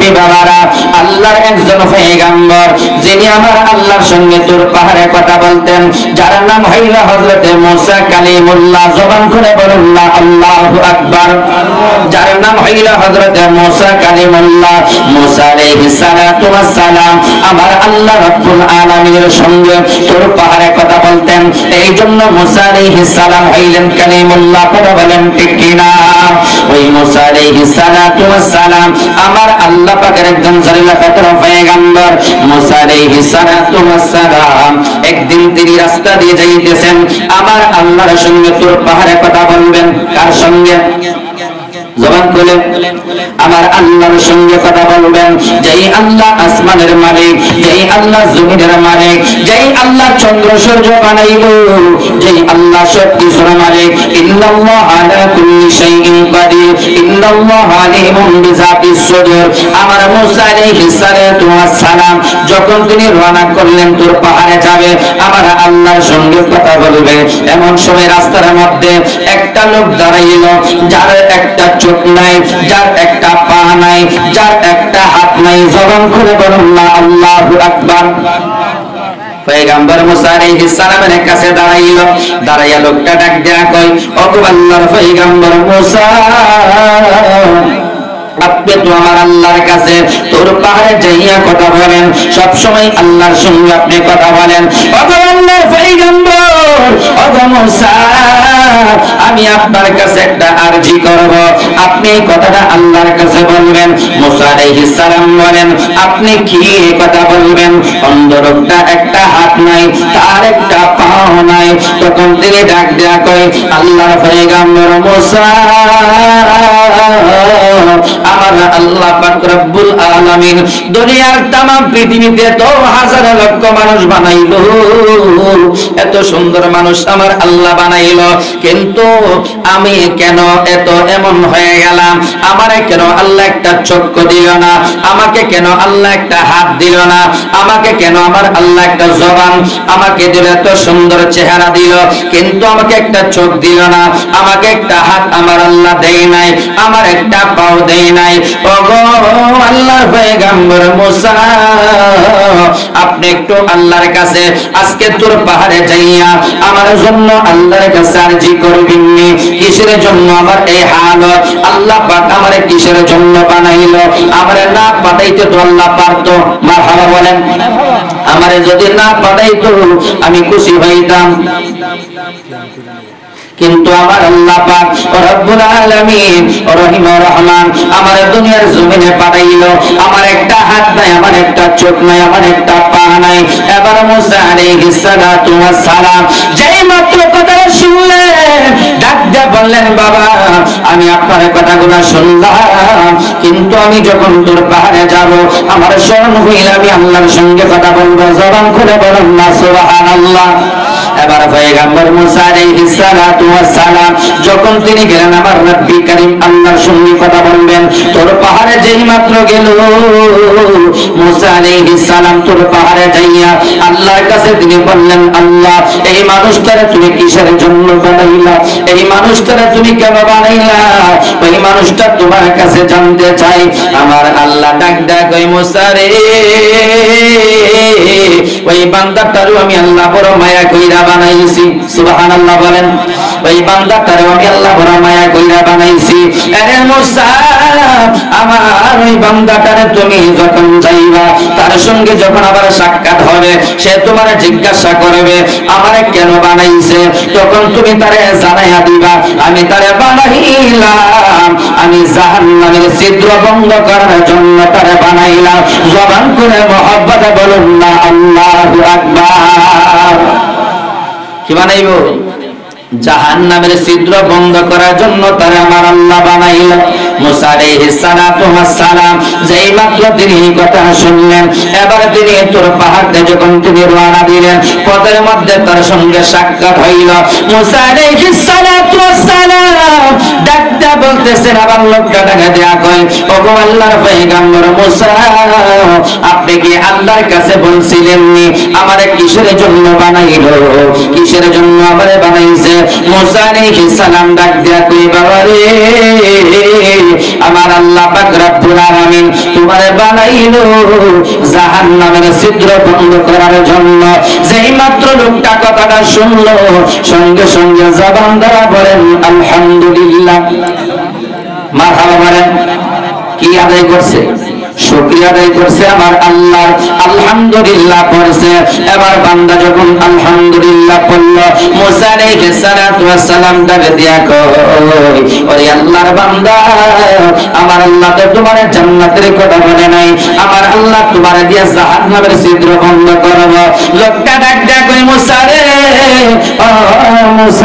মুরব্বী বাবারা, আল্লাহর একজন পয়গম্বর যিনি আমার আল্লাহর সঙ্গে তুর পাহাড়ে কথা বলতেন, যার নাম হইল হযরতে মুসা কালিমুল্লাহ। জবান করে বলুন না আল্লাহু আকবার। যার নাম হইল হযরতে মুসা কালিমুল্লাহ। মুসা আলাইহিস সালাতু ওয়াস সালাম আমার আল্লাহ রাব্বুল আলামিনের সঙ্গে তুর পাহাড়ে কথা বলতেন, এই জন্য মুসা আলাইহিস সালাম হইলেন কালিমুল্লাহ। কথা বলেন ঠিক কিনা? ওই মুসা আলাইহিস সালাতু ওয়াস সালাম আমার আল্লাহ পাকের একজন জালিলাকাতের পয়গম্বর। মুসা আলাইহিস সালাতু ওয়াস সালাম একদিন তিনি রাস্তা দিয়ে যাইতেছেন, আমার আল্লাহর সঙ্গে তুর পাহাড়ে কথা বলবেন। কার সঙ্গে? জবান খুলে আমার আল্লাহর সঙ্গে কথা বলবেন, যেই আল্লাহ আসমানের মালিক, যেই আল্লাহ জমিনের মালিক, যেই আল্লাহ চন্দ্র সূর্য বানাইলো, যেই আল্লাহ সব কিছুর মালিক। ইন্নাল্লাহা আলা কুল্লি শাইইন কাদির, ইন্নাল্লাহা আলিমুন বিযাতিস সুদূর। আমার মুসা আলাইহিস সালাতু ওয়াস সালাম যখন তিনি রওনা করলেন তুর পাহাড়ে যাবে, আমার আল্লাহর সঙ্গে কথা বলবে, এমন সময় রাস্তার মধ্যে একটা লোক দাঁড়াইলো, যার একটা চোখ নাই, যার একটা পা নাই, যার একটা হাত নাই। জবান করে বলুন না আল্লাহু আকবার। পয়গম্বর মুসা আলাইহিস সালামের কাছে দাঁড়াইয়া লোকটা ডাক দেয়া কই, ওগো আল্লাহর পয়গম্বর মুসা, আপনি তো আমার আল্লাহর কাছে তোর পাহাড়ে যাইয়া কথা বলেন, সব সময় আল্লাহর সঙ্গে আপনি কথা বলেন। ওগো আল্লাহর পয়গম্বর, ওগো মুসা, আমি আপনার কাছে একটা আরজি করব, আপনি এই কথাটা আল্লাহর কাছে বলবেন। মুসা আলাইহিস সালাম বলেন, আপনি কি কথা বলবেন? অন্ধ লোকটা একটা হাত নাই, তার একটা পাও নাই। তখন তিনি ডাক দেয়া কই, আল্লাহর পয়গম্বর মুসা, আমার আল্লাহ পাক রব্বুল আলামিন দুনিয়ার तमाम পৃথিবীতে তো হাজার লক্ষ মানুষ বানাইলো, এত সুন্দর মানুষ আমার আল্লাহ বানাইলো, কিন্তু আমি কেন এত এমন হয়ে গেলাম? আমারে কেন আল্লাহ একটা চক্ষু দিল না? আমাকে কেন আল্লাহ একটা হাত দিল না? আমাকে কেন আমার আল্লাহ একটা জবান আমাকে দিল, এত সুন্দর চেহারা দিল, কিন্তু আমাকে একটা চোখ দিল না, আমাকে একটা হাত আমার আল্লাহ দেয় নাই, আমার একটা পাও দেয় নাই। ওগো আল্লাহর পয়গম্বর মুসা, আপনি একটু আল্লাহর কাছে আজকে তোর পাহাড়ে যাইয়া আমার জন্য আল্লাহর কাছে আরজি করবেন। কিসের জন্য আমার এই হালত? আল্লাহ পাক আমারে কিসের জন্য বানাইলো? আমারে না পাঠাইতে তো আল্লাহ পারতো। মারহাবা বলেন। আমারে যদি না পাঠাইতো আমি খুশি হইতাম, কিন্তু আমার আল্লাহ পাক রব্বুল আলামিন রহিমুর রহমান আমার দুনিয়ার জমিনে পাঠাইলো। আমার একটা হাত নাই, আমার একটা চোখ নাই, আমার একটা পা নাই। এবার মুসা আলাইহিস সালাতু ওয়াস সালাম যেই মাত্র কথা শুনলেন, ডাক দিয়ে বললেন, বাবা আমি আপনার কথাগুলো শুনলাম, কিন্তু আমি যখন তোর পাহাড়ে যাব আমার স্মরণ হইল আমি আল্লাহর সঙ্গে কথা বলবো। জবান খুলে বলুন না সুবহানাল্লাহ। এবার পয়গম্বর মুসা আলাইহিস সালাতু ওয়াস সালাম যখন তিনি গেলেন আমার রব্বি করিম আল্লাহর সঙ্গে কথা বলবেন, তোর পাহাড়ে যেই মাত্র গেল মুসা আলাইহিস সালাম তোর পাহাড়ে যাইয়া আল্লাহর কাছে তিনি বললেন, আল্লাহ এই মানুষটারে তুমি কিসের জন্য বানাইলা? এই মানুষটারে তুমি কেন বানাইলা? ওই মানুষটা তোমার কাছে জানতে চাই। আমার আল্লাহ ডাক দেয়া কই, মুসা রে, ওই বান্দাটারও আমি আল্লাহ বড় মায়া কইরা বানাইছি। সুবহানাল্লাহ বলেন। ওই বান্দাটারও আমি আল্লাহ বড় মায়া কইরা বানাইছি। আরে মুসা, আমার ওই বান্দাটারে তুমি যখন যাইবা তার সঙ্গে যখন আবার সাক্ষাৎ হবে, সে তোমারে জিজ্ঞাসা করবে আমারে কেন বানাইছে, তখন তুমি তারে জানাইয়া দিবা আমি তারে বানাইলাম, আমি জাহান্নামের ছিদ্র বন্ধ করার জন্য তারে বানাইলাম। জবান করে মহব্বতে বলুন না আল্লাহু আকবার। কি বানাইব? জাহান্নামের ছিদ্র বন্ধ করার জন্য তারা আমার আল্লাহ বানাইল। মুসা আলাইহিস সালাতু ওয়াস সালাম যেই মাত্র তিনি কথা শুনলেন, এবার তিনি তোর পাহাড়ে যখন তিনি রওনা দিলেন, পথের মধ্যে তার সঙ্গে সাক্ষাৎ হইল। মুসা আলাইহিস সালাতু ওয়াস সালাম ডাকতে বলতে আসতেছেন আবার লোকটা টাকা দেয়া কয় ওগো আল্লাহর পয়গম্বর মুসা আপনি কি আল্লাহর কাছে বলছিলেন নি আমারে কিসের জন্য বানাইলো কিসের জন্য আমারে বানাইছে মুসা আলাইহিস সালাম ডাক দেয়া কই বাবা রে আমার আল্লাহ পাক রব্বুল আলামিন তোমারে বানাইলো জাহান্নামের ছিদ্র বন্ধ করার জন্য যেই মাত্র লোকটা কথাটা শুনলো সঙ্গে সঙ্গে জবান দ্বারা বলেন আলহামদুলিল্লাহ মারহাবা বলেন কি আদায় করছে শুকরিয়া আদায় করছে আমার আল্লাহর আলহামদুলিল্লাহ পড়ছে এবার বান্দা যখন আলহামদুলিল্লাহ পড়ল মুসা আলাইহিস সালাতু ওয়াস সালাম তাকে দিয়া কয় ওরে আল্লাহর বান্দা আমার আল্লাহ তো তোমার জান্নাতের কথা বলে নাই আমার আল্লাহ তোমার দিয়া জাহান্নামের ছিদ্র বন্ধ করব লোকটা ডাক দেয়া কয় মুসা রে ও মুসা